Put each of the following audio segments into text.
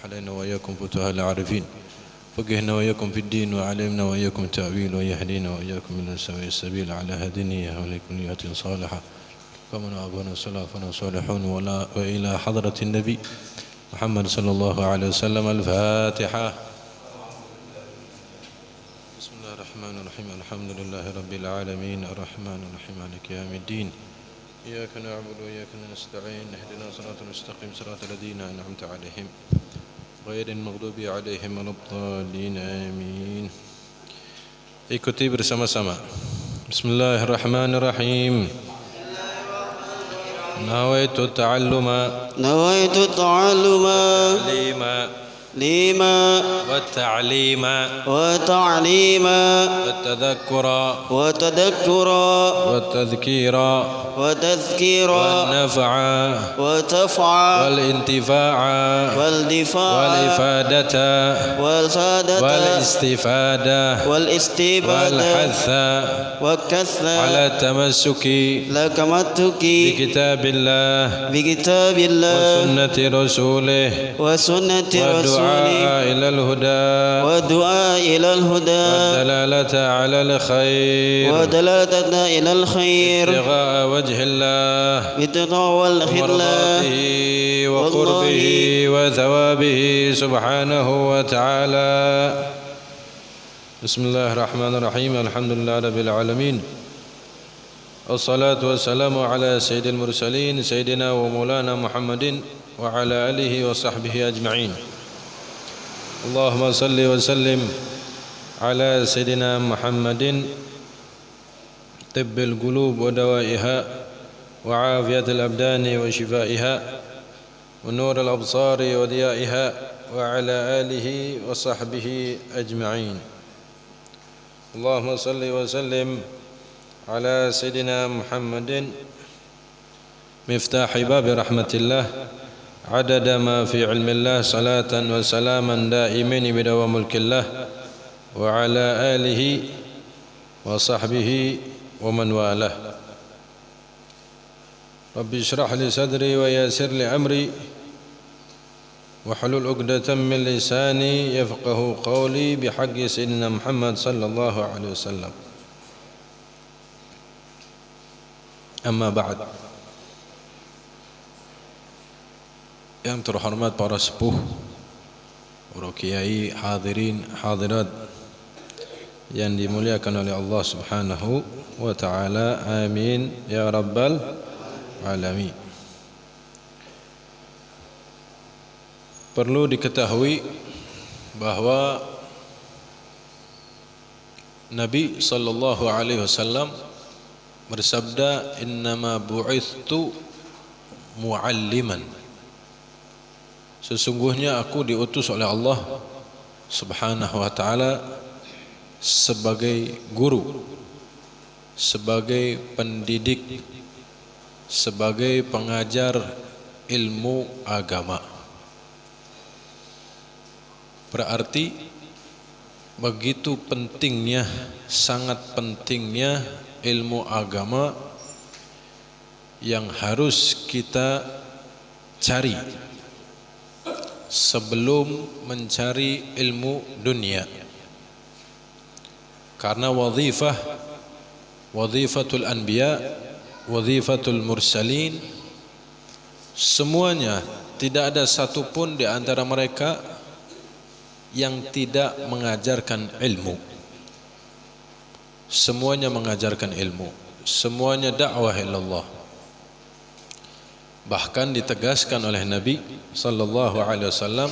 علينا وإياكم فتوح العارفين فقهنا وإياكم في الدين وعلمنا وإياكم التأويل ويهدينا وإياكم من سواء السبيل على هدينا ولكم نية صالحة فمن أغفرنا سلافنا صالحون وإلى حضرة النبي محمد صلى الله عليه وسلم الفاتحة. بسم الله الرحمن الرحيم الحمد لله رب العالمين الرحمن الرحيم مالك يوم الدين إياك نعبد وإياك نستعين اهدنا صراط المستقيم صراط الذين أنعمت عليهم غير المغضوب عليهم ولا الضالين آمين. Ikuti bersama-sama. Bismillahirrahmanirrahim. Nawaitu ta'alluma lima wa ta'lima wa tadhakkura wa tadhkira wa naf'a wal intifa'a wal ifadata wal istifada wal hatha ala tamassuki bi kitabillah wa sunnati rasulih إلى الهدى والدلالة على الخير ابتغاء وجه الله ومرضاته وقربه وثوابه سبحانه وتعالى. بسم الله الرحمن الرحيم الحمد لله رب العالمين والصلاة والسلام على سيد المرسلين سيدنا ومولانا محمد وعلى آله وصحبه أجمعين. اللهم صل وسلم على سيدنا محمد طب القلوب ودوائها وعافية الأبدان وشفائها ونور الأبصار وضيائها وعلى آله وصحبه أجمعين. اللهم صل وسلم على سيدنا محمد مفتاح باب رحمة الله عدد ما في علم الله صلاة وسلاما دائمين بدوام ملك الله وعلى آله وصحبه ومن والاه. رب اشرح لي صدري ويسر لي أمري واحلل عقدة من لساني يفقه قولي بحق سيدنا محمد صلى الله عليه وسلم. أما بعد. Yang terhormat para sepuh, para kiai, hadirin, hadirat yang dimuliakan oleh Allah Subhanahu wa taala. Amin ya rabbal alamin. Perlu diketahui bahwa Nabi sallallahu alaihi wasallam bersabda, "Innama bu'ithtu mu'alliman." Sesungguhnya aku diutus oleh Allah Subhanahu wa taala sebagai guru, sebagai pendidik, sebagai pengajar ilmu agama. Berarti begitu pentingnya, sangat pentingnya ilmu agama yang harus kita cari sebelum mencari ilmu dunia. Karena wazifatul anbiya, wazifatul mursalin, semuanya tidak ada satupun di antara mereka yang tidak mengajarkan ilmu. Semuanya mengajarkan ilmu, semuanya dakwah ilallah. Bahkan ditegaskan oleh Nabi sallallahu alaihi wasallam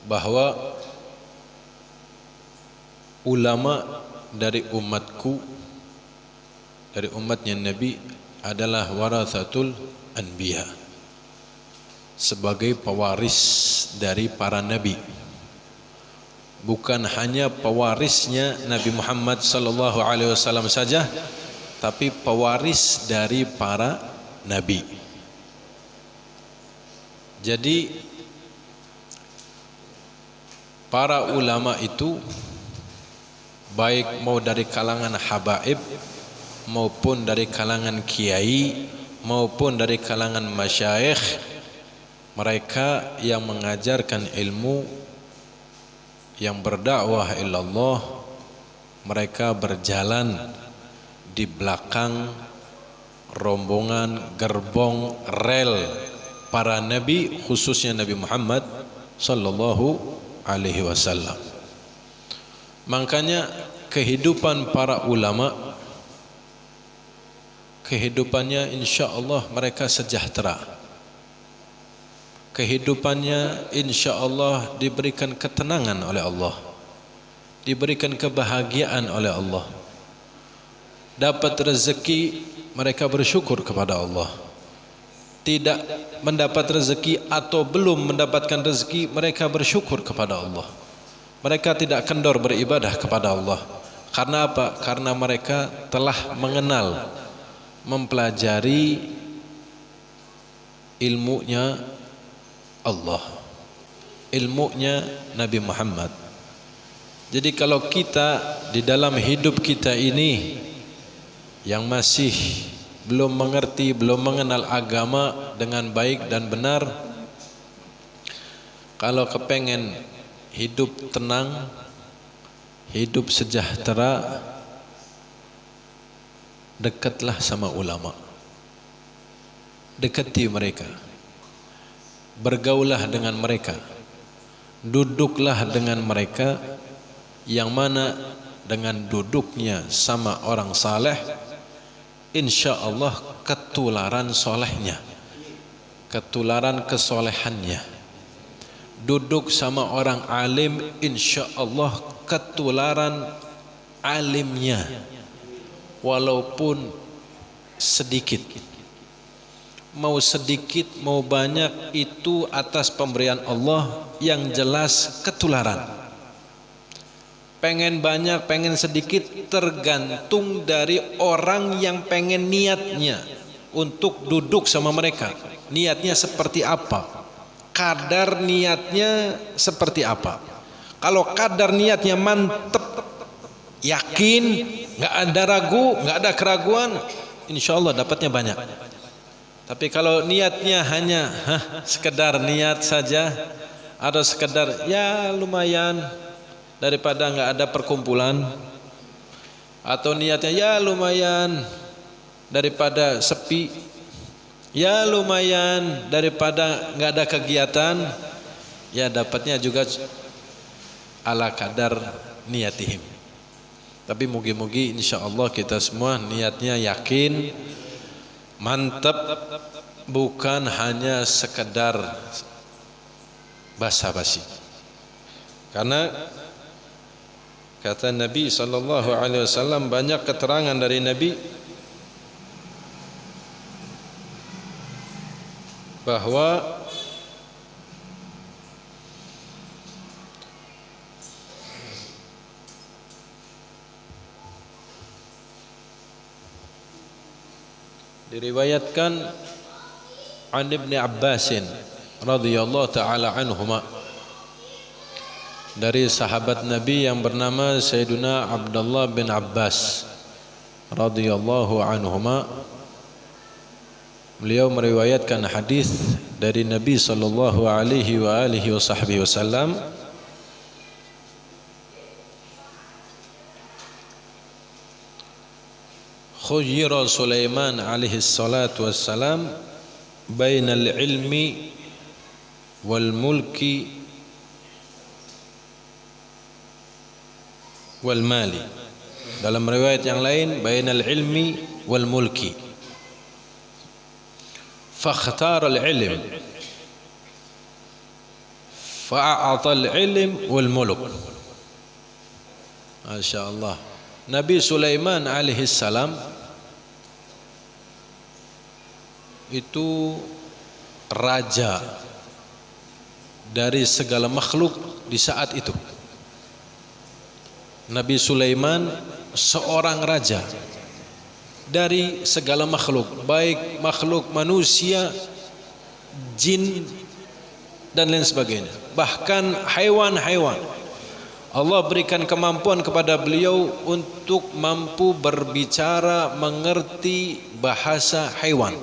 bahwa ulama dari umatku, dari umatnya Nabi adalah warathatul anbiya, sebagai pewaris dari para nabi. Bukan hanya pewarisnya Nabi Muhammad sallallahu alaihi wasallam saja, tapi pewaris dari para nabi. Jadi para ulama itu baik mau dari kalangan habaib maupun dari kalangan kiai maupun dari kalangan masyayikh, mereka yang mengajarkan ilmu, yang berdakwah ilallah, mereka berjalan di belakang rombongan gerbong rel para nabi, khususnya Nabi Muhammad sallallahu alaihi wasallam. Makanya kehidupan para ulama, kehidupannya insyaallah mereka sejahtera. Kehidupannya insyaallah diberikan ketenangan oleh Allah, diberikan kebahagiaan oleh Allah. Dapat rezeki, mereka bersyukur kepada Allah. Tidak mendapat rezeki atau belum mendapatkan rezeki, mereka bersyukur kepada Allah. Mereka tidak kendor beribadah kepada Allah. Karena apa? Karena mereka telah mengenal, mempelajari ilmunya Allah, ilmunya Nabi Muhammad. Jadi kalau kita di dalam hidup kita ini yang masih belum mengerti, belum mengenal agama dengan baik dan benar, kalau kepengen hidup tenang, hidup sejahtera, dekatlah sama ulama, dekati mereka, bergaulah dengan mereka, duduklah dengan mereka, yang mana dengan duduknya sama orang saleh, insya Allah ketularan solehnya, ketularan kesolehannya. Duduk sama orang alim, insya Allah ketularan alimnya, walaupun sedikit. Mau sedikit mau banyak itu atas pemberian Allah, yang jelas ketularan. Pengen banyak pengen sedikit tergantung dari orang yang pengen niatnya untuk duduk sama mereka. Niatnya seperti apa, kadar niatnya seperti apa. Kalau kadar niatnya mantep, yakin, gak ada ragu, gak ada keraguan, insya Allah dapatnya banyak. Tapi kalau niatnya hanya sekedar niat saja, atau sekedar ya lumayan daripada nggak ada perkumpulan, atau niatnya ya lumayan daripada sepi, ya lumayan daripada nggak ada kegiatan, ya dapatnya juga ala kadar niatihim. Tapi mugi-mugi insya Allah kita semua niatnya yakin, mantap, bukan hanya sekedar basa-basi. Karena kata Nabi SAW, banyak keterangan dari Nabi bahwa diriwayatkan an Ibn Abbasin radhiyallahu ta'ala anhuma, dari sahabat Nabi yang bernama Sayyiduna Abdullah bin Abbas radhiyallahu anhuma. Beliau meriwayatkan hadis dari Nabi sallallahu alaihi wa alihi wasallam, khuyyira Sulaiman alaihi salatu wassalam bainal ilmi wal mulki wal mali. Dalam riwayat yang lain bainal ilmi wal mulki, fakhtara al ilm fa'ata al ilm wal mulk. Masya Allah. Nabi Sulaiman alaihi salam itu raja dari segala makhluk di saat itu. Nabi Sulaiman seorang raja dari segala makhluk, baik makhluk manusia, jin dan lain sebagainya, bahkan hewan-hewan. Allah berikan kemampuan kepada beliau untuk mampu berbicara, mengerti bahasa hewan.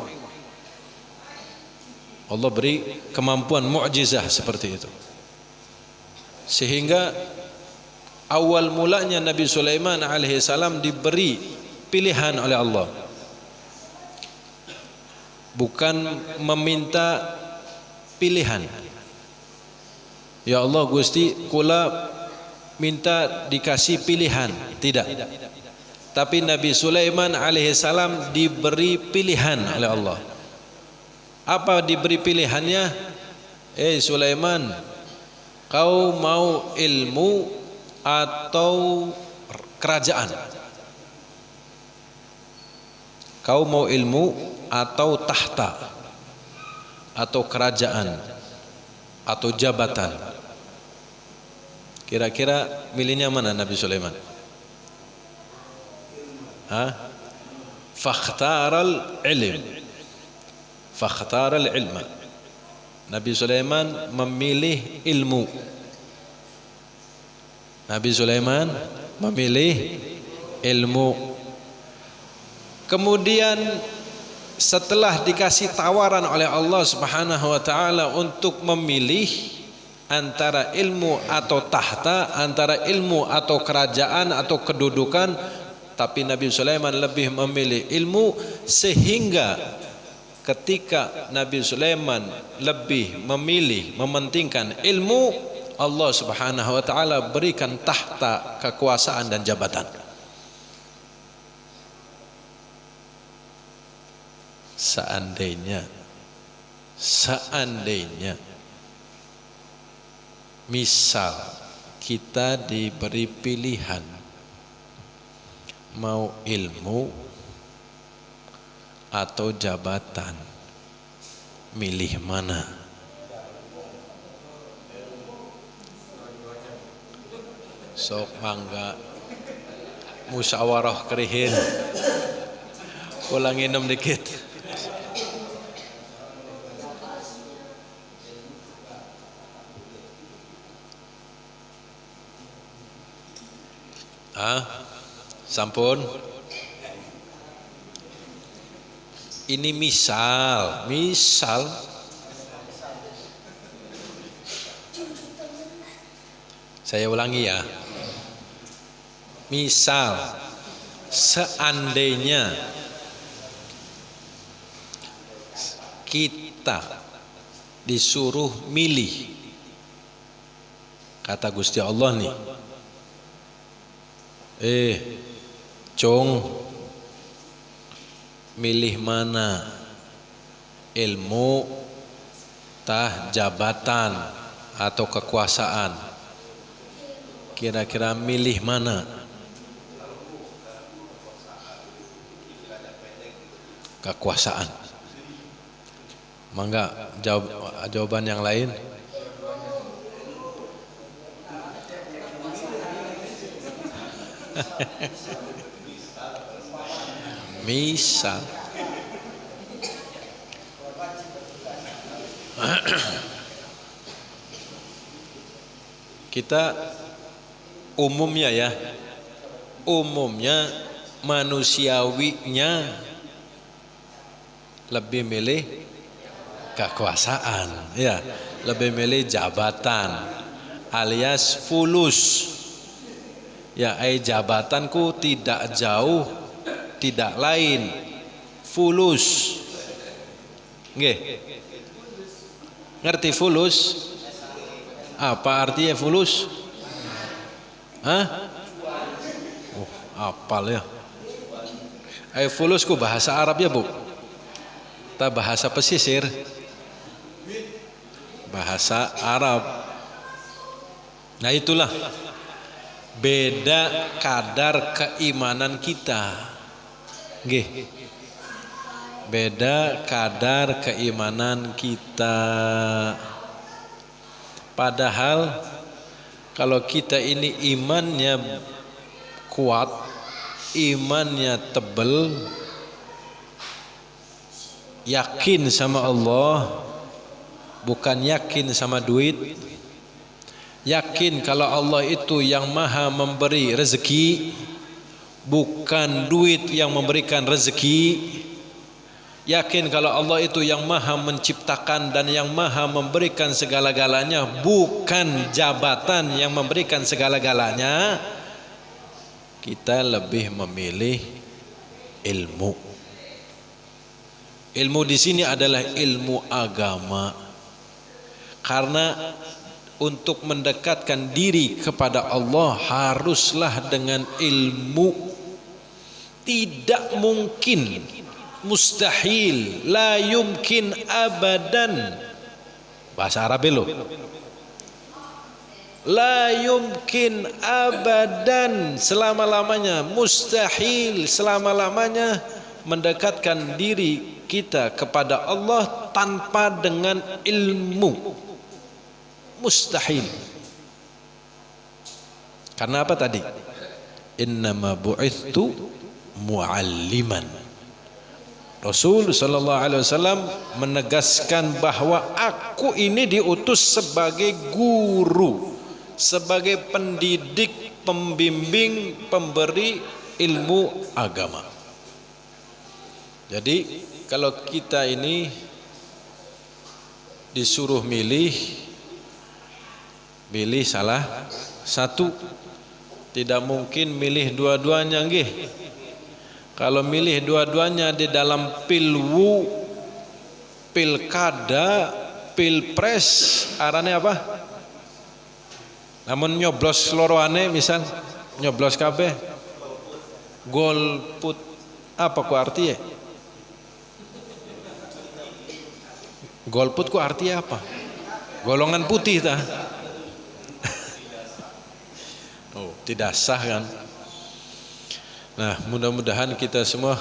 Allah beri kemampuan mukjizah seperti itu. Sehingga awal mulanya Nabi Sulaiman alaihissalam diberi pilihan oleh Allah. Bukan meminta pilihan. Ya Allah Gusti, kula minta dikasih pilihan. Tidak. Tapi Nabi Sulaiman alaihissalam diberi pilihan oleh Allah. Apa diberi pilihannya? Sulaiman, kau mau ilmu atau kerajaan? Kau mau ilmu atau tahta, atau kerajaan, atau jabatan? Kira-kira milihnya mana Nabi Sulaiman? Fakhtaral ilm. Fakhtaral ilma. Nabi Sulaiman memilih ilmu. Nabi Sulaiman memilih ilmu. Kemudian setelah dikasih tawaran oleh Allah Subhanahu wa taala untuk memilih antara ilmu atau tahta, antara ilmu atau kerajaan atau kedudukan, tapi Nabi Sulaiman lebih memilih ilmu, sehingga ketika Nabi Sulaiman lebih memilih mementingkan ilmu, Allah Subhanahu wa taala berikan tahta, kekuasaan dan jabatan. Seandainya misal kita diberi pilihan mau ilmu atau jabatan, milih mana? Sok mangga musyawarah kerihin, ulang minum dikit. Sampun. Ini misal. Saya ulangi ya. Misal, seandainya kita disuruh milih, kata Gusti Allah nih, Cung, milih mana? Ilmu tah jabatan atau kekuasaan? Kira-kira milih mana? Kekuasaan. Mangga jawaban yang lain. Misal kita umumnya manusiawinya lebih milih kekuasaan, ya, lebih milih jabatan alias fulus. Ya, jabatanku tidak jauh, tidak lain, fulus. Nggih. Ngerti fulus? Apa artinya fulus? Apal ya. Fulus ku bahasa Arab ya, Bu? Ta bahasa pesisir? Bahasa Arab. Nah, itulah beda kadar keimanan kita. Nggih. Beda kadar keimanan kita. Padahal kalau kita ini imannya kuat, imannya tebal, yakin sama Allah, bukan yakin sama duit. Yakin kalau Allah itu yang maha memberi rezeki, bukan duit yang memberikan rezeki. Yakin kalau Allah itu yang maha menciptakan dan yang maha memberikan segala-galanya, bukan jabatan yang memberikan segala-galanya, kita lebih memilih ilmu. Ilmu di sini adalah ilmu agama. Karena untuk mendekatkan diri kepada Allah haruslah dengan ilmu. Tidak mungkin, mustahil, la yumkin abadan. Bahasa Arab loh. La yumkin abadan, selama-lamanya, mustahil selama-lamanya mendekatkan diri kita kepada Allah tanpa dengan ilmu. Mustahil. Karena apa tadi? Innama bu'ithtu mu'alliman. Rasul sallallahu alaihi wasallam menegaskan bahwa aku ini diutus sebagai guru, sebagai pendidik, pembimbing, pemberi ilmu agama. Jadi kalau kita ini disuruh milih salah satu, tidak mungkin milih dua-duanya nggih. Kalau milih dua-duanya di dalam pilwu, pilkada, pilpres, arane apa? Namun nyoblos loroane, misal nyoblos kabeh golput, apa ku artinya? Golput ku artinya apa? Golongan putih tah. Oh, tidak sah kan? Nah, mudah-mudahan kita semua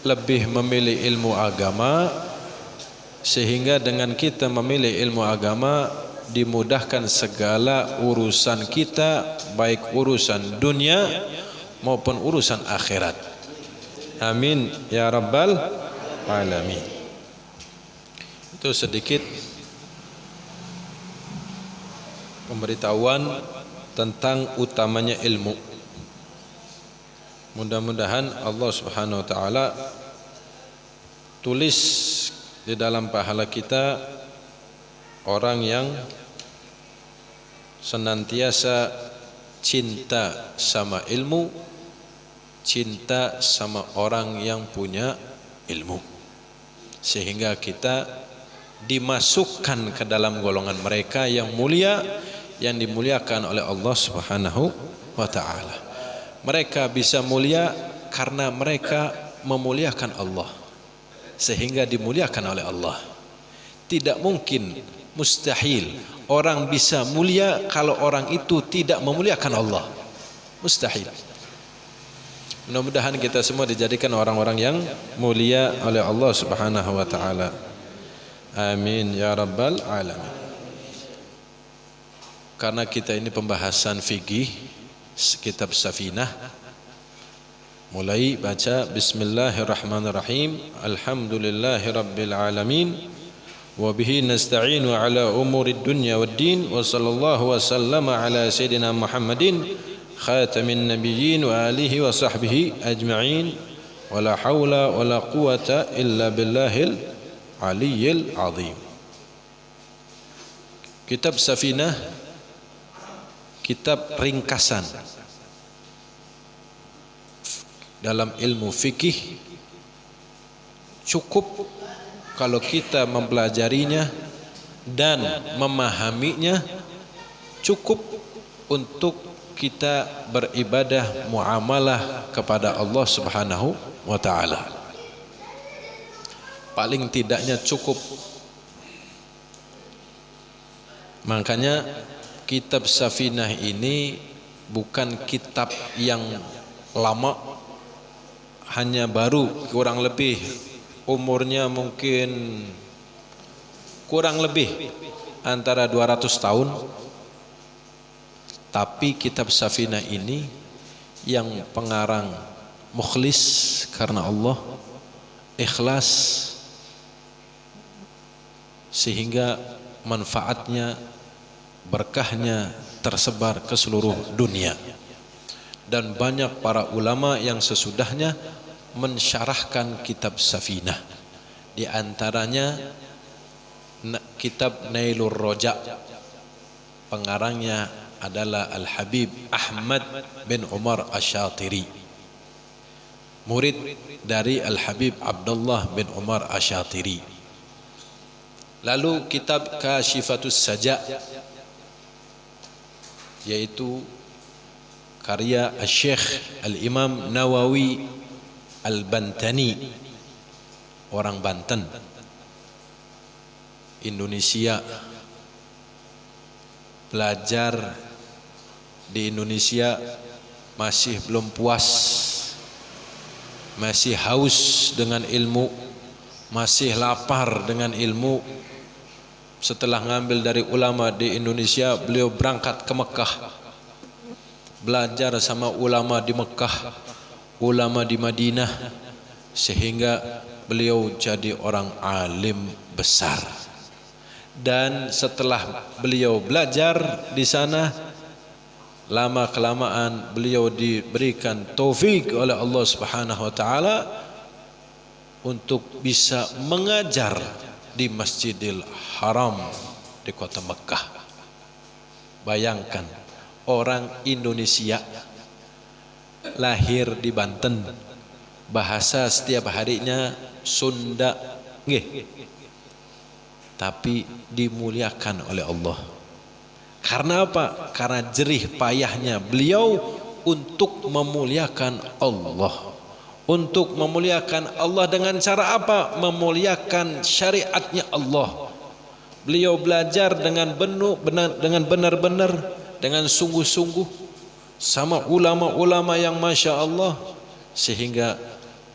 lebih memilih ilmu agama, sehingga dengan kita memilih ilmu agama dimudahkan segala urusan kita, baik urusan dunia maupun urusan akhirat. Amin ya rabbal alamin. Itu sedikit pemberitahuan tentang utamanya ilmu. Mudah-mudahan Allah Subhanahu wa taala tulis di dalam pahala kita orang yang senantiasa cinta sama ilmu, cinta sama orang yang punya ilmu, sehingga kita dimasukkan ke dalam golongan mereka yang mulia, yang dimuliakan oleh Allah Subhanahu wa taala. Mereka bisa mulia karena mereka memuliakan Allah, sehingga dimuliakan oleh Allah. Tidak mungkin, mustahil orang bisa mulia kalau orang itu tidak memuliakan Allah. Mustahil. Mudah-mudahan kita semua dijadikan orang-orang yang mulia oleh Allah Subhanahu wa taala. Amin ya rabbal alamin. Karena kita ini pembahasan fikih, kitab Safinah, mulai baca bismillahirrahmanirrahim, alhamdulillahirabbil alamin, wa bihi nasta'inu ala umurid dunya waddin, wa sallallahu wa sallama ala sayyidina Muhammadin khatamin nabiyyin wa alihi wa sahbihi ajma'in, wa la hawla wa la quwata illa billahil aliyyil azim. Kitab Safinah, kitab ringkasan dalam ilmu fikih. Cukup kalau kita mempelajarinya dan memahaminya, cukup untuk kita beribadah muamalah kepada Allah Subhanahu wa taala. Paling tidaknya cukup. Makanya kitab Safinah ini bukan kitab yang lama, hanya baru, kurang lebih umurnya mungkin kurang lebih antara 200 tahun. Tapi kitab Safinah ini yang pengarang mukhlis karena Allah, ikhlas, sehingga manfaatnya, berkahnya tersebar ke seluruh dunia. Dan banyak para ulama yang sesudahnya mensyarahkan kitab Safinah. Di antaranya kitab Nailur Roja, pengarangnya adalah Al-Habib Ahmad bin Umar Asy-Syatiri, murid dari Al-Habib Abdullah bin Umar Asy-Syatiri. Lalu kitab Kashifatus Saja, yaitu karya Syekh Al-Imam Nawawi Al-Bantani, orang Banten, Indonesia. Belajar di Indonesia masih belum puas, masih haus dengan ilmu, masih lapar dengan ilmu. Setelah ngambil dari ulama di Indonesia, beliau berangkat ke Mekah, belajar sama ulama di Mekah, ulama di Madinah, sehingga beliau jadi orang alim besar. Dan setelah beliau belajar di sana, lama kelamaan beliau diberikan taufik oleh Allah Subhanahu wa taala untuk bisa mengajar di Masjidil Haram di kota Mekah. Bayangkan, orang Indonesia lahir di Banten, bahasa setiap harinya Sunda, tapi dimuliakan oleh Allah. Karena apa? Karena jerih payahnya beliau untuk memuliakan Allah. Untuk memuliakan Allah dengan cara apa? Memuliakan syariatnya Allah. Beliau belajar dengan benar-benar, dengan sungguh-sungguh sama ulama-ulama yang Masya Allah, sehingga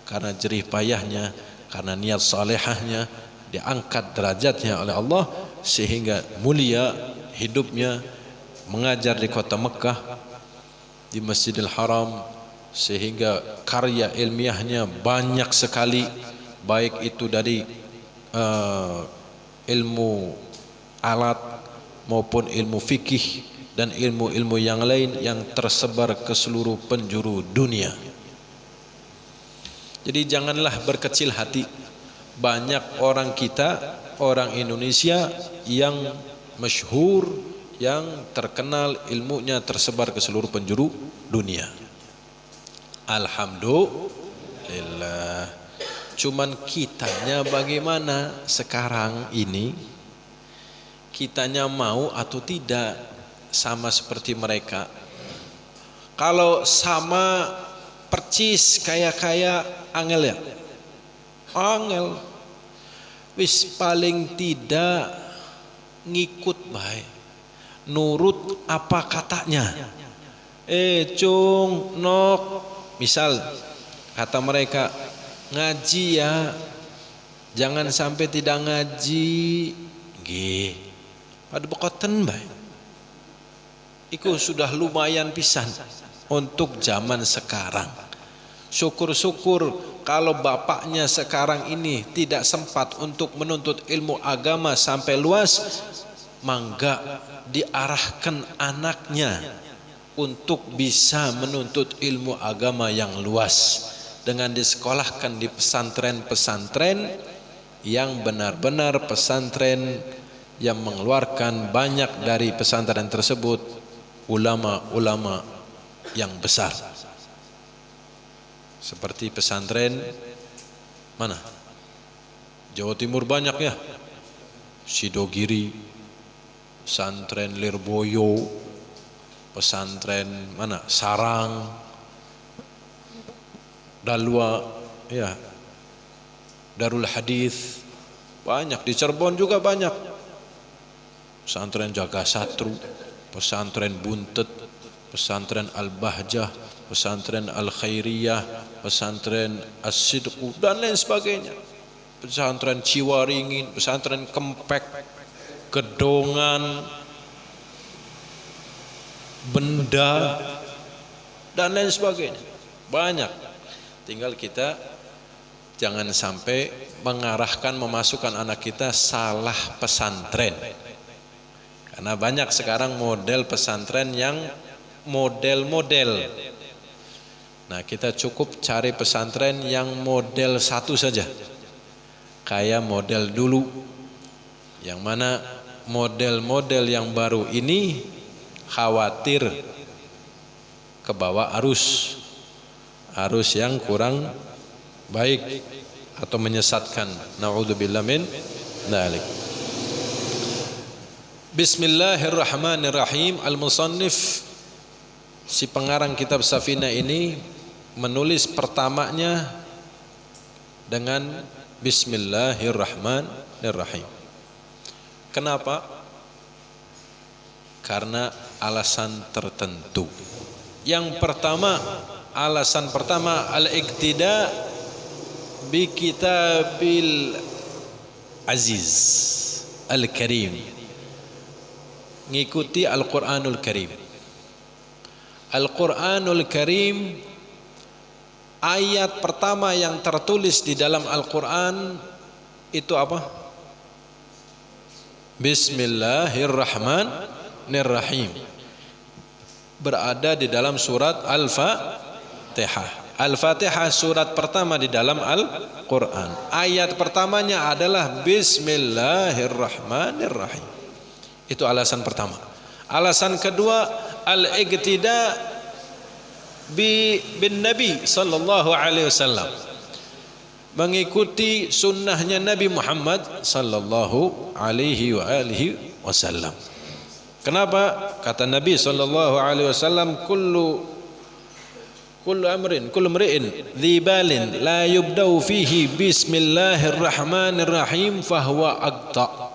karena jerih payahnya, karena niat salehahnya, diangkat derajatnya oleh Allah, sehingga mulia hidupnya mengajar di kota Mekah, di Masjidil Haram, sehingga karya ilmiahnya banyak sekali, baik itu dari ilmu alat maupun ilmu fikih dan ilmu-ilmu yang lain yang tersebar ke seluruh penjuru dunia. Jadi janganlah berkecil hati. Banyak orang kita, orang Indonesia yang masyhur, yang terkenal, ilmunya tersebar ke seluruh penjuru dunia. Alhamdulillah. Cuman kitanya bagaimana sekarang ini? Kitanya mau atau tidak sama seperti mereka? Kalau sama percis kayak angel ya? Angel. Wis paling tidak ngikut baik, nurut apa katanya. Cung nok, misal kata mereka ngaji ya, jangan sampai tidak ngaji. Nggih, pada bekoten baik. Iku sudah lumayan pisan untuk zaman sekarang. Syukur-syukur kalau bapaknya sekarang ini tidak sempat untuk menuntut ilmu agama sampai luas, mangga diarahkan anaknya untuk bisa menuntut ilmu agama yang luas dengan disekolahkan di pesantren-pesantren yang benar-benar pesantren yang mengeluarkan banyak dari pesantren tersebut ulama-ulama yang besar. Seperti pesantren mana? Jawa Timur banyak ya. Sidogiri, pesantren Lirboyo, pesantren mana? Sarang, Dalwa, ya, Darul Hadis, banyak. Di Cirebon juga banyak. Pesantren Jaga Satru, pesantren Buntet, pesantren Al-Bahjah, pesantren Al-Khairiyah, pesantren As-Sidqu dan lain sebagainya. Pesantren Ciwaringin, pesantren Kempek, Gedongan, Benda dan lain sebagainya. Banyak. Tinggal kita jangan sampai mengarahkan, memasukkan anak kita salah pesantren. Karena banyak sekarang model pesantren yang model-model. Nah, kita cukup cari pesantren yang model satu saja, kayak model dulu, yang mana model-model yang baru ini khawatir ke bawah arus yang kurang baik atau menyesatkan. Na'udzubillah min dzalik. Bismillahirrahmanirrahim. Al-musannif, si pengarang kitab Safinah ini, menulis pertamanya dengan Bismillahirrahmanirrahim. Kenapa? Karena alasan tertentu. Yang pertama, alasan pertama, al-iqtida bi kitabil aziz al-karim, ngikuti Al-Quranul Karim. Al-Quranul Karim, ayat pertama yang tertulis di dalam Al-Quran itu apa? Bismillahirrahmanirrahim. Berada di dalam surat Al-Fatihah. Al-Fatihah surat pertama di dalam Al-Quran. Ayat pertamanya adalah Bismillahirrahmanirrahim. Itu alasan pertama. Alasan kedua, al-iqtida bin Nabi sallallahu alaihi wasallam, mengikuti sunnahnya Nabi Muhammad sallallahu alaihi wasallam. Kenapa? Kata Nabi sallallahu alaihi wasallam, kullu mri'in dzibalin la yubda'u fihi bismillahirrahmanirrahim fahuwa aqta'.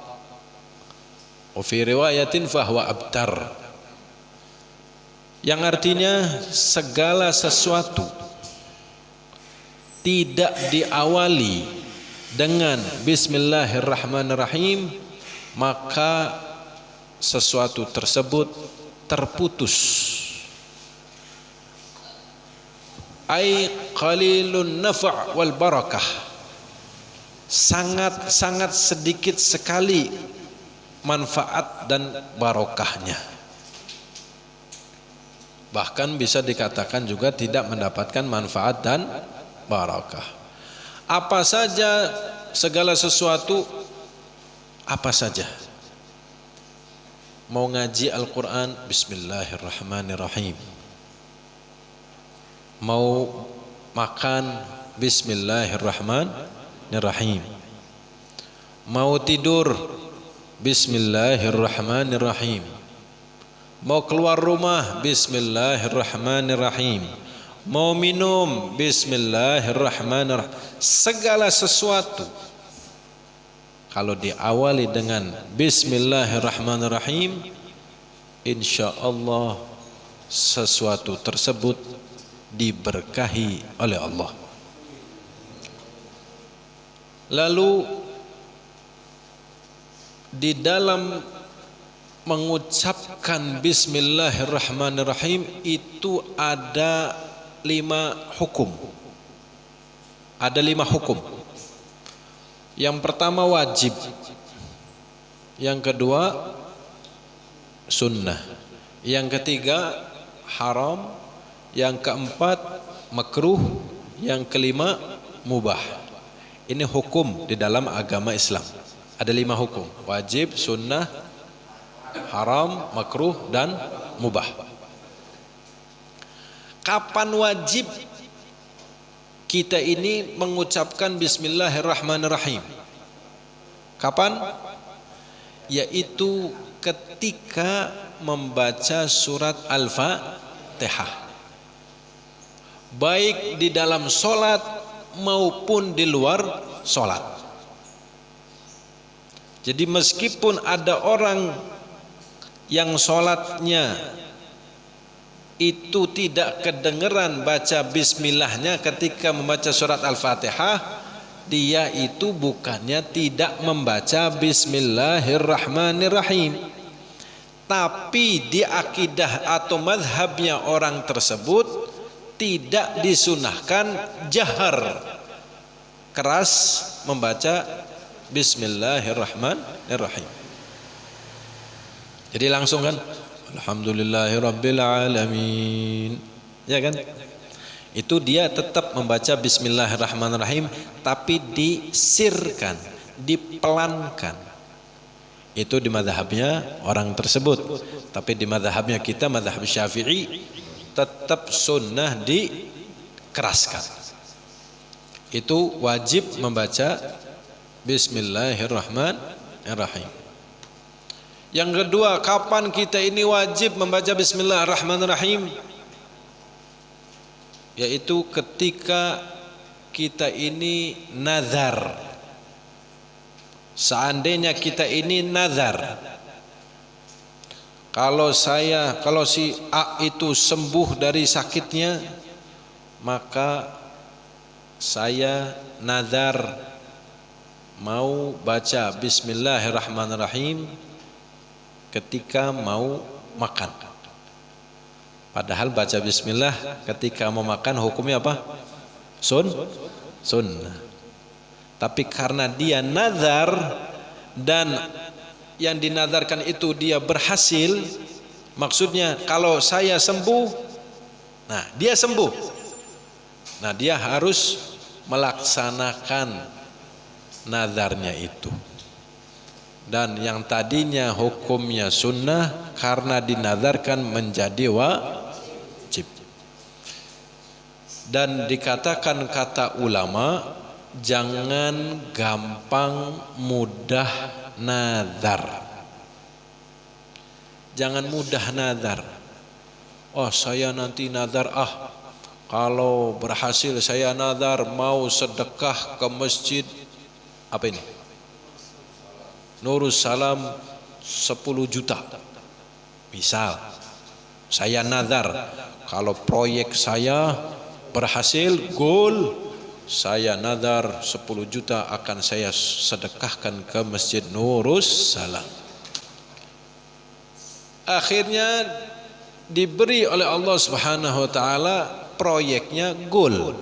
Wa fi riwayatin fahuwa abtar. Yang artinya segala sesuatu tidak diawali dengan Bismillahirrahmanirrahim, maka sesuatu tersebut terputus. Ai qalilun nafa' wal barakah, sangat sedikit sekali manfaat dan barokahnya. Bahkan bisa dikatakan juga tidak mendapatkan manfaat dan barakah. Apa saja, segala sesuatu, apa saja. Mau ngaji Al-Quran, Bismillahirrahmanirrahim. Mau makan, Bismillahirrahmanirrahim. Mau tidur, Bismillahirrahmanirrahim. Mau keluar rumah, Bismillahirrahmanirrahim. Mau minum, Bismillahirrahmanirrahim. Segala sesuatu kalau diawali dengan Bismillahirrahmanirrahim, insyaallah sesuatu tersebut diberkahi oleh Allah. Lalu di dalam mengucapkan Bismillahirrahmanirrahim itu ada 5 hukum. Ada 5 hukum. Yang pertama wajib, yang kedua sunnah, yang ketiga haram, yang keempat makruh, yang kelima mubah. Ini hukum di dalam agama Islam. Ada 5 hukum: wajib, sunnah, haram, makruh, dan mubah. Kapan wajib kita ini mengucapkan Bismillahirrahmanirrahim? Kapan? Yaitu ketika membaca surat Al-Fatihah, baik di dalam sholat maupun di luar sholat. Jadi meskipun ada orang yang sholatnya itu tidak kedengeran baca bismillahnya ketika membaca surat Al-Fatihah, dia itu bukannya tidak membaca Bismillahirrahmanirrahim, tapi di akidah atau mazhabnya orang tersebut tidak disunahkan jahar keras membaca Bismillahirrahmanirrahim. Jadi langsung kan, Alhamdulillahirabbil alamin, ya kan? itu dia tetap membaca Bismillahirrahmanirrahim, tapi disirkan, dipelankan. Itu di madhabnya orang tersebut. Tapi di madhabnya kita, madhab Syafi'i, tetap sunnah dikeraskan. Itu wajib membaca Bismillahirrahmanirrahim. Yang kedua, kapan kita ini wajib membaca Bismillahirrahmanirrahim? Yaitu ketika kita ini nazar. Seandainya kita ini nazar, kalau si A itu sembuh dari sakitnya, maka saya nazar mau baca Bismillahirrahmanirrahim ketika mau makan. Padahal baca bismillah ketika mau makan hukumnya apa? Sunnah. Tapi karena dia nazar dan yang dinazarkan itu dia berhasil, maksudnya kalau saya sembuh, nah dia sembuh, nah dia harus melaksanakan nazarnya itu. Dan yang tadinya hukumnya sunnah, karena dinazarkan menjadi wajib. Dan dikatakan kata ulama, jangan gampang mudah nazar. Jangan mudah nazar. Oh, saya nanti nazar, kalau berhasil saya nazar mau sedekah ke masjid apa ini? Nurus Salam 10 juta. Misal saya nazar kalau proyek saya berhasil goal, saya nazar 10 juta akan saya sedekahkan ke Masjid Nurus Salam. Akhirnya diberi oleh Allah Subhanahu wa taala proyeknya goal.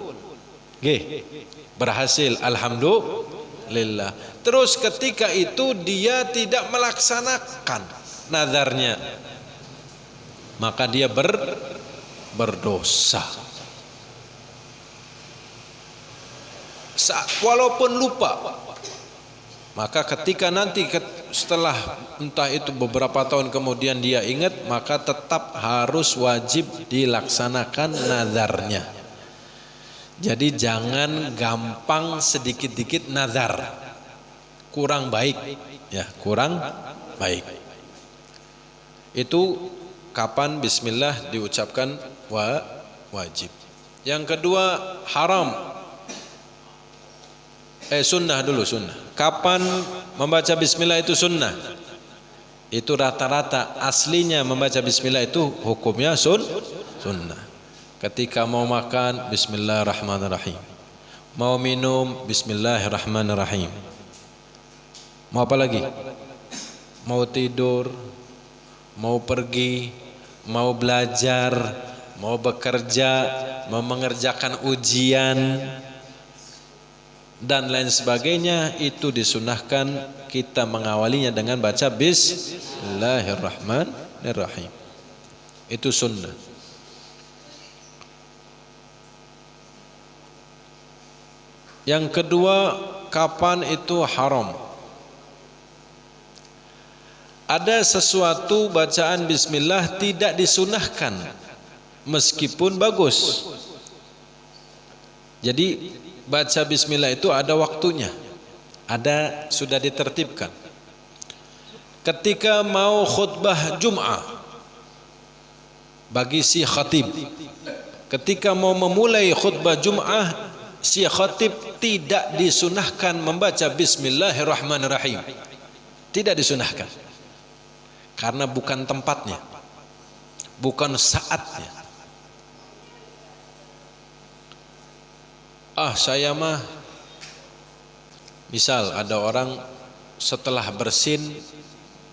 Berhasil, alhamdulillah. Terus ketika itu dia tidak melaksanakan nazarnya, maka dia berdosa. Walaupun lupa, maka ketika nanti setelah entah itu beberapa tahun kemudian dia ingat, maka tetap harus wajib dilaksanakan nazarnya. Jadi jangan gampang sedikit-dikit nazar, kurang baik ya, kurang baik. Itu kapan bismillah diucapkan wajib. Yang kedua, haram. Sunnah dulu, sunnah. Kapan membaca bismillah itu sunnah? Itu rata-rata aslinya membaca bismillah itu hukumnya sunnah. Ketika mau makan, bismillahirrahmanirrahim. Mau minum, bismillahirrahmanirrahim. Mau apa lagi? Mau tidur, mau pergi, mau belajar, mau bekerja, mau mengerjakan ujian dan lain sebagainya, itu disunahkan kita mengawalinya dengan baca Bismillahirrahmanirrahim. Itu sunnah. Yang kedua, kapan itu haram? Ada sesuatu bacaan bismillah tidak disunahkan meskipun bagus. Jadi baca bismillah itu ada waktunya, ada sudah ditertibkan. Ketika mau khutbah Jum'ah bagi si khatib, ketika mau memulai khutbah Jum'ah, si khatib tidak disunahkan membaca bismillahirrahmanirrahim. Tidak disunahkan, karena bukan tempatnya, bukan saatnya. Saya mah, misal ada orang setelah bersin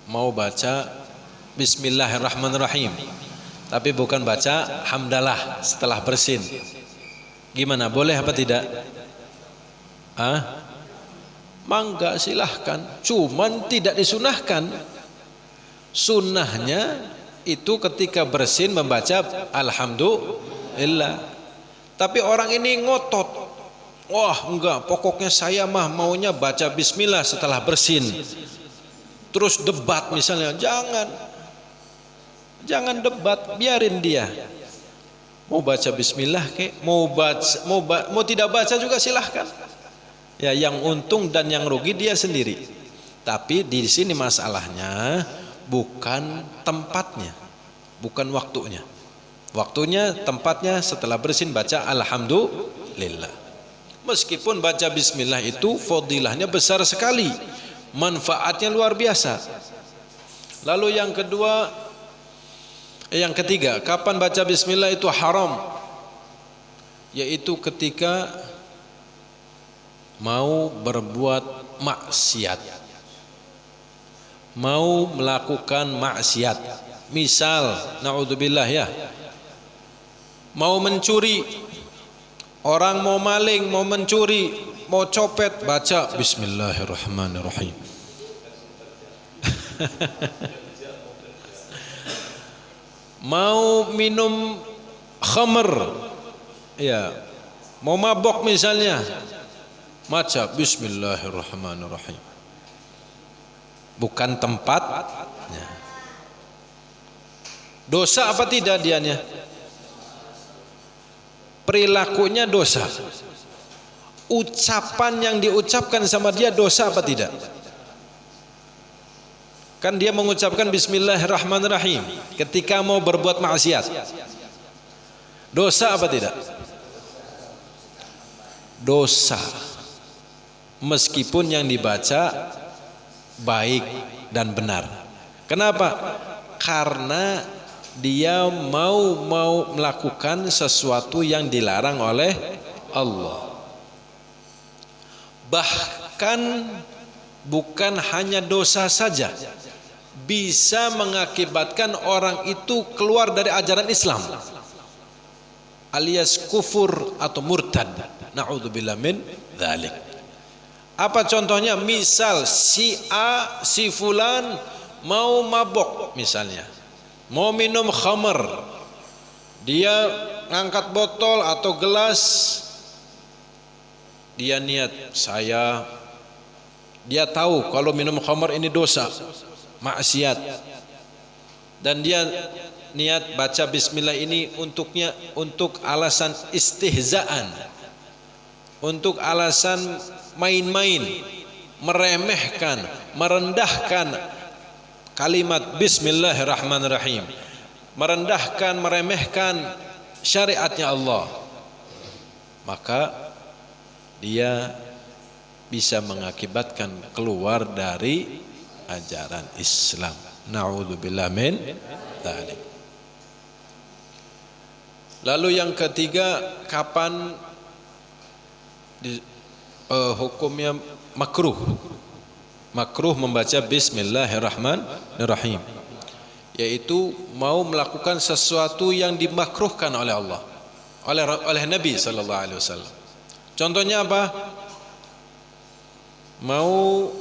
mau baca bismillahirrahmanirrahim, tapi bukan baca hamdalah setelah bersin. Gimana, boleh apa tidak? Mangga, silahkan, cuman tidak disunahkan. Sunnahnya itu ketika bersin membaca alhamdulillah. Tapi orang ini ngotot, wah enggak, pokoknya saya mah maunya baca bismillah setelah bersin. Terus debat misalnya, jangan debat, biarin dia. Mau baca bismillah kek, mau tidak baca juga silahkan. Ya, yang untung dan yang rugi dia sendiri. Tapi di sini masalahnya bukan tempatnya, bukan waktunya. Waktunya, tempatnya setelah bersin baca alhamdulillah. Meskipun baca bismillah itu fadilahnya besar sekali, manfaatnya luar biasa. Lalu yang ketiga, kapan baca bismillah itu haram? Yaitu ketika mau berbuat maksiat, mau melakukan maksiat. Misal, naudzubillah ya, mau mencuri, orang mau maling, mau mencuri, mau copet, baca bismillahirrahmanirrahim. Mau minum khamr, ya, mau mabok misalnya, baca bismillahirrahmanirrahim. Bukan tempatnya. Dosa apa tidak dianya? Perilakunya dosa. Ucapan yang diucapkan sama dia dosa apa tidak? Kan dia mengucapkan bismillahirrahmanirrahim ketika mau berbuat maksiat. Dosa apa tidak? Dosa. Meskipun yang dibaca baik dan benar. Kenapa? Karena dia mau melakukan sesuatu yang dilarang oleh Allah. Bahkan bukan hanya dosa saja, bisa mengakibatkan orang itu keluar dari ajaran Islam, alias kufur atau murtad. Na'udzubillah min dzalik. Apa contohnya? Misal si A, si fulan mau mabok misalnya, mau minum khamr, dia ngangkat botol atau gelas, dia niat, dia tahu kalau minum khamr ini dosa, maksiat, dan dia niat baca bismillah ini untuk alasan istihzaan, untuk alasan main-main, meremehkan, merendahkan kalimat bismillahirrahmanirrahim, merendahkan, meremehkan syariatnya Allah, maka dia bisa mengakibatkan keluar dari ajaran Islam. Na'udzubillah min dzalik. Lalu yang ketiga, kapan hukumnya makruh? Makruh membaca bismillahirrahmanirrahim, yaitu mau melakukan sesuatu yang dimakruhkan oleh Allah, oleh Nabi sallallahu alaihi wasallam. Contohnya apa? Mau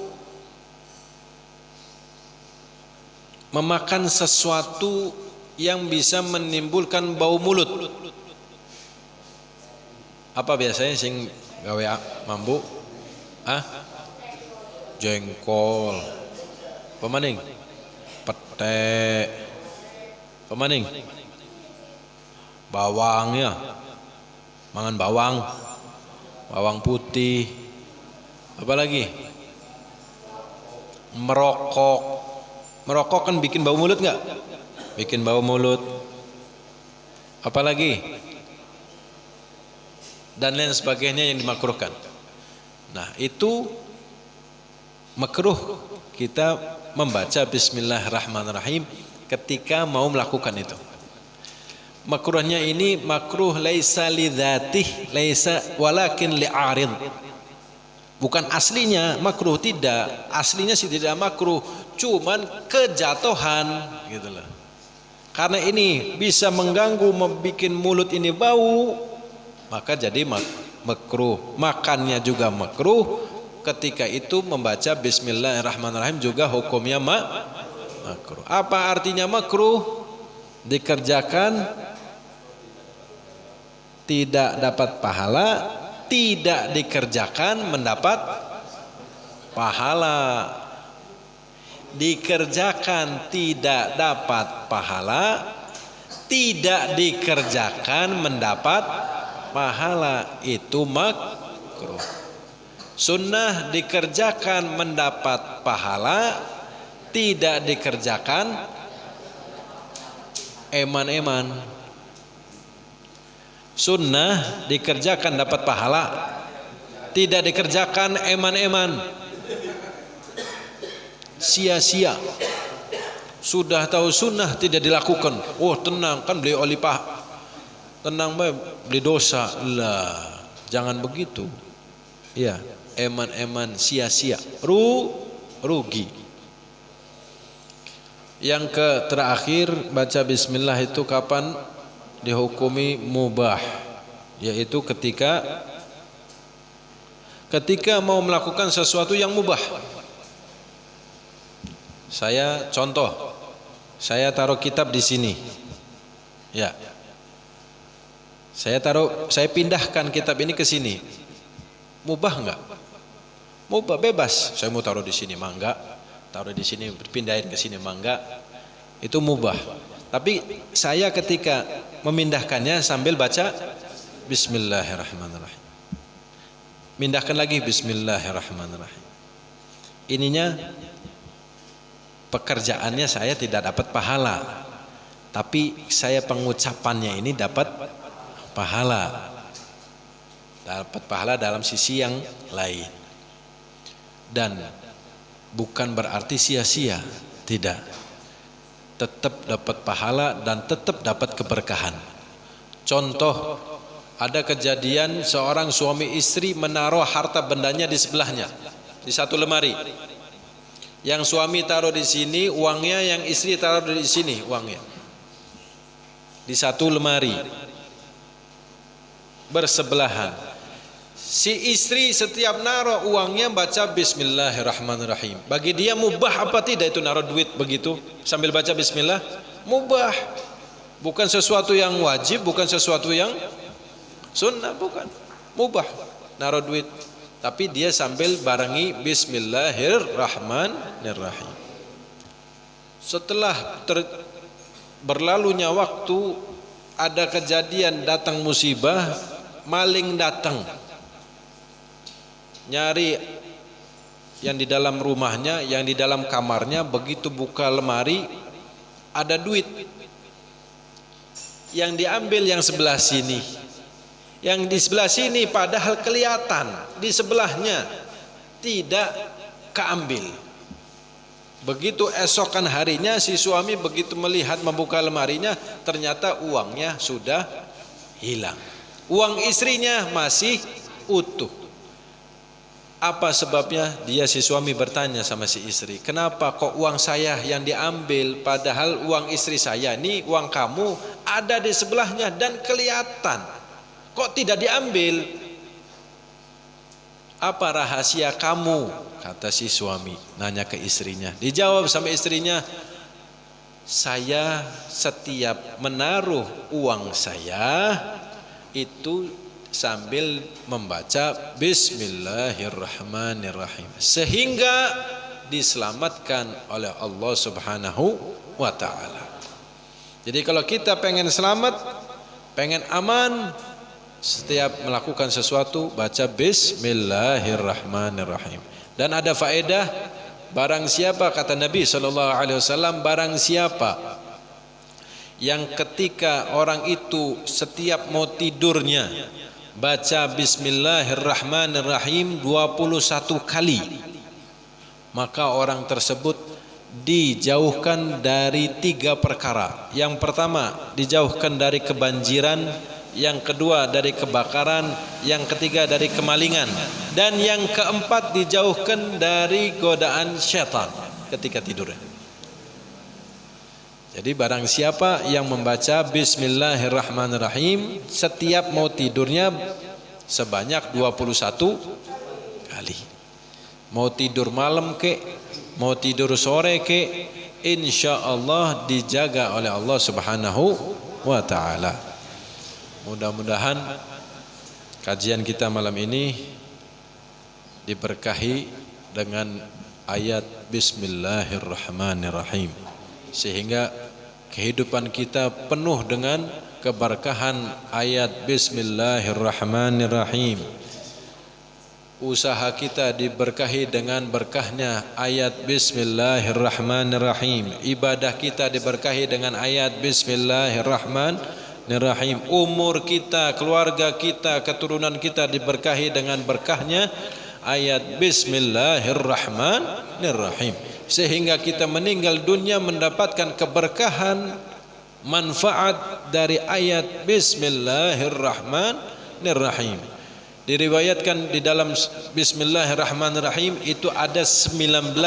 memakan sesuatu yang bisa menimbulkan bau mulut. Apa biasanya sing gawe mambu? Jengkol, pemaning, pete, pemaning, bawang ya, mangan bawang putih, apa lagi? Merokok kan bikin bau mulut nggak? Bikin bau mulut. Apa lagi? Dan lain sebagainya yang dimakruhkan. Nah, itu makruh kita membaca bismillahirrahmanirrahim ketika mau melakukan itu. Makruhnya ini makruh laisa lidzatih, laisa walakin li'arid. Bukan aslinya makruh, tidak. Aslinya sih tidak makruh, cuman kejatuhan gitu loh. Karena ini bisa mengganggu, membuat mulut ini bau, maka jadi makruh. Makannya juga makruh. Ketika itu membaca bismillahirrahmanirrahim juga hukumnya makruh. Apa artinya makruh? Dikerjakan tidak dapat pahala, tidak dikerjakan mendapat pahala. Dikerjakan tidak dapat pahala, tidak dikerjakan mendapat pahala, itu makruh. Sunnah dikerjakan mendapat pahala, tidak dikerjakan eman-eman. Sunnah dikerjakan dapat pahala, tidak dikerjakan eman-eman, sia-sia. Sudah tahu sunnah tidak dilakukan, oh tenang kan beli olipah, tenang beli dosa lah. Jangan begitu ya, eman-eman sia-sia, rugi. Yang terakhir, baca bismillah itu kapan dihukumi mubah? Yaitu ketika mau melakukan sesuatu yang mubah. Saya contoh, saya taruh kitab di sini. Ya. Saya pindahkan kitab ini ke sini. Mubah enggak? Mubah, bebas. Saya mau taruh di sini, mangga. Taruh di sini, pindahin ke sini, mangga. Itu mubah. Tapi saya ketika memindahkannya sambil baca bismillahirrahmanirrahim. Mindahkan lagi bismillahirrahmanirrahim. Ininya pekerjaannya saya tidak dapat pahala, tapi saya pengucapannya ini dapat pahala. Dapat pahala dalam sisi yang lain. Dan bukan berarti sia-sia, tidak. Tetap dapat pahala dan tetap dapat keberkahan. Contoh, ada kejadian seorang suami istri menaruh harta bendanya di sebelahnya, di satu lemari. Yang suami taruh di sini uangnya, yang istri taruh di sini uangnya, di satu lemari bersebelahan. Si istri setiap naruh uangnya baca bismillahirrahmanirrahim. Bagi dia mubah apa tidak itu naruh duit begitu sambil baca bismillah? Mubah. Bukan sesuatu yang wajib, bukan sesuatu yang sunnah, bukan. Mubah naruh duit. Tapi dia sambil barengi bismillahirrahmanirrahim. Setelah berlalunya waktu, ada kejadian datang musibah, maling datang. Nyari yang di dalam rumahnya, yang di dalam kamarnya, begitu buka lemari, ada duit. Yang diambil yang sebelah sini. Yang di sebelah sini padahal kelihatan, di sebelahnya tidak keambil. Begitu esokan harinya si suami begitu melihat membuka lemarinya, ternyata uangnya sudah hilang. Uang istrinya masih utuh. Apa sebabnya? Dia si suami bertanya sama si istri, kenapa kok uang saya yang diambil, padahal uang istri saya ini, uang kamu ada di sebelahnya dan kelihatan. Kok tidak diambil? Apa rahasia kamu? Kata si suami, nanya ke istrinya. Dijawab sama istrinya, saya setiap menaruh uang saya itu sambil membaca bismillahirrahmanirrahim, sehingga diselamatkan oleh Allah Subhanahu wa ta'ala. Jadi kalau kita pengen selamat, pengen aman, setiap melakukan sesuatu baca bismillahirrahmanirrahim. Dan ada faedah, barang siapa, kata Nabi SAW, barang siapa yang ketika orang itu setiap mau tidurnya baca bismillahirrahmanirrahim 21 kali, maka orang tersebut dijauhkan dari 3 perkara. Yang pertama, dijauhkan dari kebanjiran, yang kedua dari kebakaran, yang ketiga dari kemalingan, dan yang keempat dijauhkan dari godaan syaitan ketika tidur. Jadi barang siapa yang membaca bismillahirrahmanirrahim setiap mau tidurnya sebanyak 21 kali, mau tidur malam ke, mau tidur sore ke, insya Allah dijaga oleh Allah Subhanahu wa ta'ala. Mudah-mudahan kajian kita malam ini diberkahi dengan ayat Bismillahirrahmanirrahim, sehingga kehidupan kita penuh dengan keberkahan ayat Bismillahirrahmanirrahim. Usaha kita diberkahi dengan berkahnya ayat Bismillahirrahmanirrahim. Ibadah kita diberkahi dengan ayat Bismillahirrahmanirrahim. Umur kita, keluarga kita, keturunan kita diberkahi dengan berkahnya ayat Bismillahirrahmanirrahim, sehingga kita meninggal dunia mendapatkan keberkahan, manfaat dari ayat Bismillahirrahmanirrahim. Diriwayatkan di dalam Bismillahirrahmanirrahim itu ada 19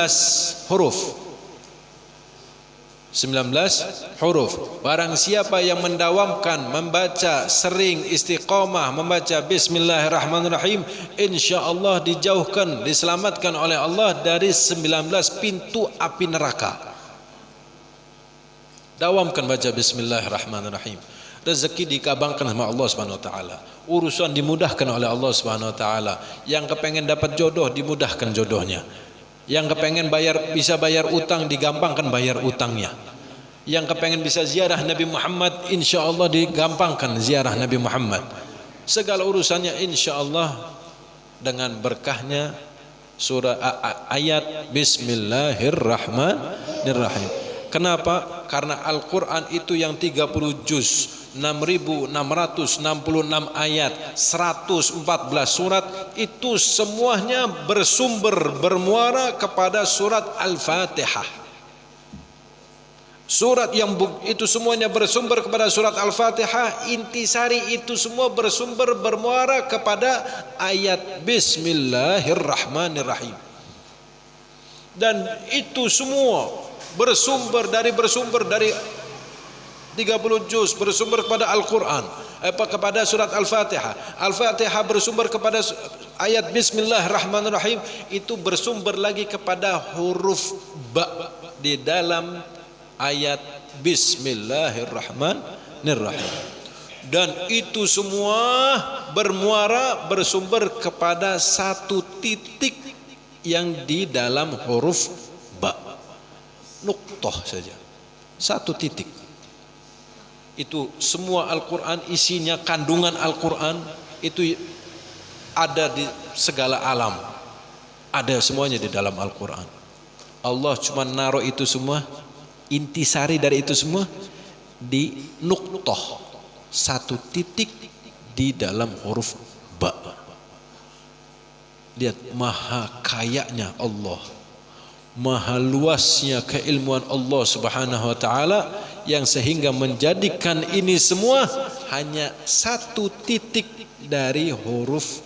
huruf. 19 huruf. Barang siapa yang mendawamkan, membaca sering, istiqamah membaca Bismillahirrahmanirrahim, insyaallah dijauhkan, diselamatkan oleh Allah dari 19 pintu api neraka. Dawamkan baca Bismillahirrahmanirrahim. Rezeki dikabangkan sama Allah Subhanahu wa taala. Urusan dimudahkan oleh Allah Subhanahu wa taala. Yang kepengen dapat jodoh dimudahkan jodohnya. Yang kepengen bisa bayar utang digampangkan bayar utangnya. Yang kepengen bisa ziarah Nabi Muhammad insyaallah digampangkan ziarah Nabi Muhammad. Segala urusannya insyaallah dengan berkahnya surah ayat Bismillahirrahmanirrahim. Kenapa? Karena Al-Quran itu yang 30 juz, 6.666 ayat, 114 surat, itu semuanya bersumber, bermuara kepada surat Al-Fatihah. Surat yang itu semuanya bersumber kepada surat Al-Fatihah, intisari itu semua bersumber, bermuara kepada ayat Bismillahirrahmanirrahim. Dan itu semua bersumber dari 30 juz, bersumber kepada Al-Quran, kepada surat Al-Fatihah. Al-Fatihah bersumber kepada ayat Bismillahirrahmanirrahim, itu bersumber lagi kepada huruf ba di dalam ayat Bismillahirrahmanirrahim. Dan itu semua bermuara, bersumber kepada satu titik yang di dalam huruf ba. Nuqtah saja, satu titik. Itu semua Al-Quran, isinya kandungan Al-Quran itu ada di segala alam, ada semuanya di dalam Al-Quran. Allah cuma naruh itu semua, intisari dari itu semua di nuqtah, satu titik di dalam huruf ba. Lihat maha kayanya Allah, maha luasnya keilmuan Allah Subhanahu wa taala, yang sehingga menjadikan ini semua hanya satu titik dari huruf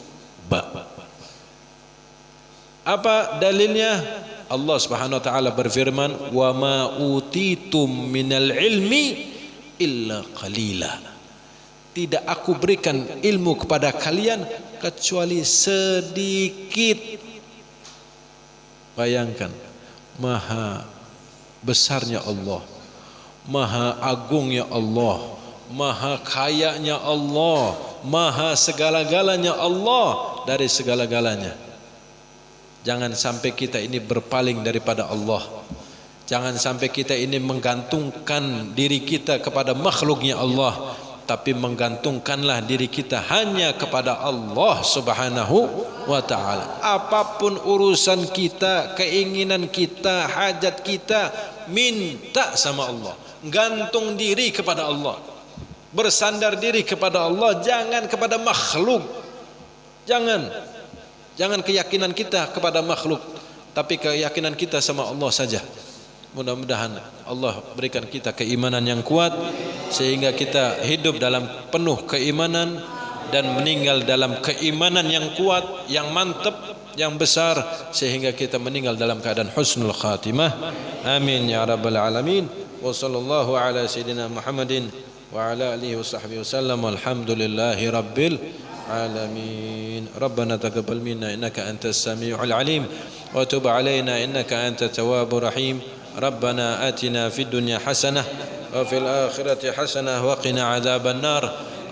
ba. Apa dalilnya? Allah Subhanahu wa taala berfirman, "Wa ma utitum minal ilmi illa qalila." Tidak aku berikan ilmu kepada kalian kecuali sedikit. Bayangkan, maha besarnya Allah, maha agungnya Allah, maha kayanya Allah, maha segala-galanya Allah dari segala-galanya. Jangan sampai kita ini berpaling daripada Allah. Jangan sampai kita ini menggantungkan diri kita kepada makhluknya Allah, tapi menggantungkanlah diri kita hanya kepada Allah Subhanahu wa ta'ala. Apapun urusan kita, keinginan kita, hajat kita, minta sama Allah, gantung diri kepada Allah, bersandar diri kepada Allah, jangan kepada makhluk. Jangan keyakinan kita kepada makhluk, tapi keyakinan kita sama Allah saja. Mudah-mudahan Allah berikan kita keimanan yang kuat, sehingga kita hidup dalam penuh keimanan dan meninggal dalam keimanan yang kuat, yang mantap, yang besar, sehingga kita meninggal dalam keadaan husnul khatimah. Amin ya rabbal alamin. Wa sallallahu ala sayyidina Muhammadin wa ala alihi wa sahbihi wasallam. Alhamdulillahi rabbil alamin. Rabbana taqabbal minna innaka antas samiul alim wa tub alaina innaka antat tawwabur rahim. ربنا آتنا في الدنيا حسنة وفي الآخرة حسنة وقنا عذاب النار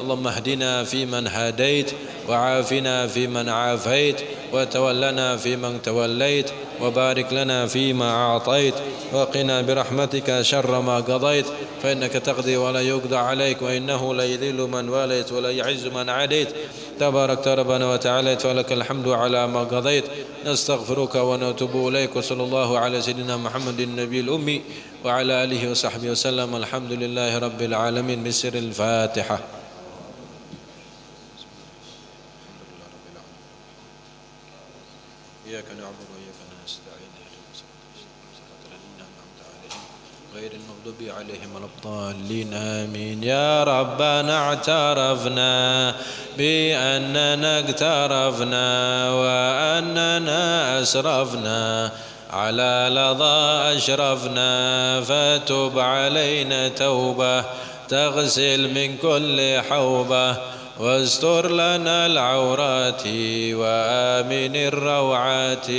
اللهم اهدنا فيمن هديت وعافنا فيمن عافيت وتولنا فيمن توليت وبارك لنا فيما أعطيت وقنا برحمتك شر ما قضيت فإنك تقضي ولا يقضى عليك وإنه لا يذل من واليت ولا يعز من عاديت تبارك ربنا وتعالى ولك الحمد على ما قضيت نستغفرك ونتوب إليك وصلى الله على سيدنا محمد النبي الأمي وعلى آله وصحبه وسلم الحمد لله رب العالمين بسر الفاتحة. إياك نعبد وإياك نستعين صراط الذين أنعمت عليهم غير المغضوب عليهم ولا الضالين آمين. يا ربنا اعترفنا بأننا اقترفنا وأننا أسرفنا على لظى أشرفنا فتب علينا توبة تغسل من كل حوبة واستر لنا العورات وآمن الروعات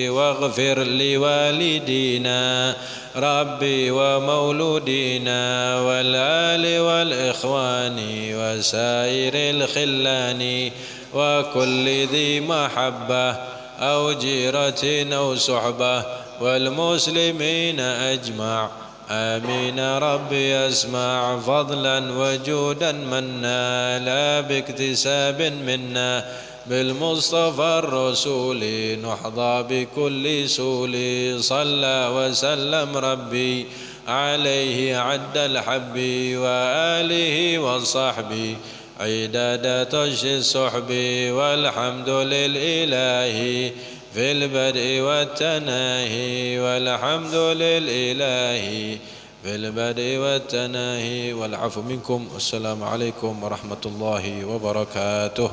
واغفر لوالدينا ربي ومولودينا والآل والإخوان وسائر الخلان وكل ذي محبة أو جيرة أو صحبة والمسلمين أجمع آمين. ربي أسمع فضلا وجودا منا لا باكتساب منا بالمصطفى الرسول نحظى بكل سول صلى وسلم ربي عليه عد الحب وآله وصحبه عداد طش الصحب والحمد للإله في البدء والتناهي والحمد للإله في البدء والتناهي والعفو منكم والسلام عليكم ورحمة الله وبركاته.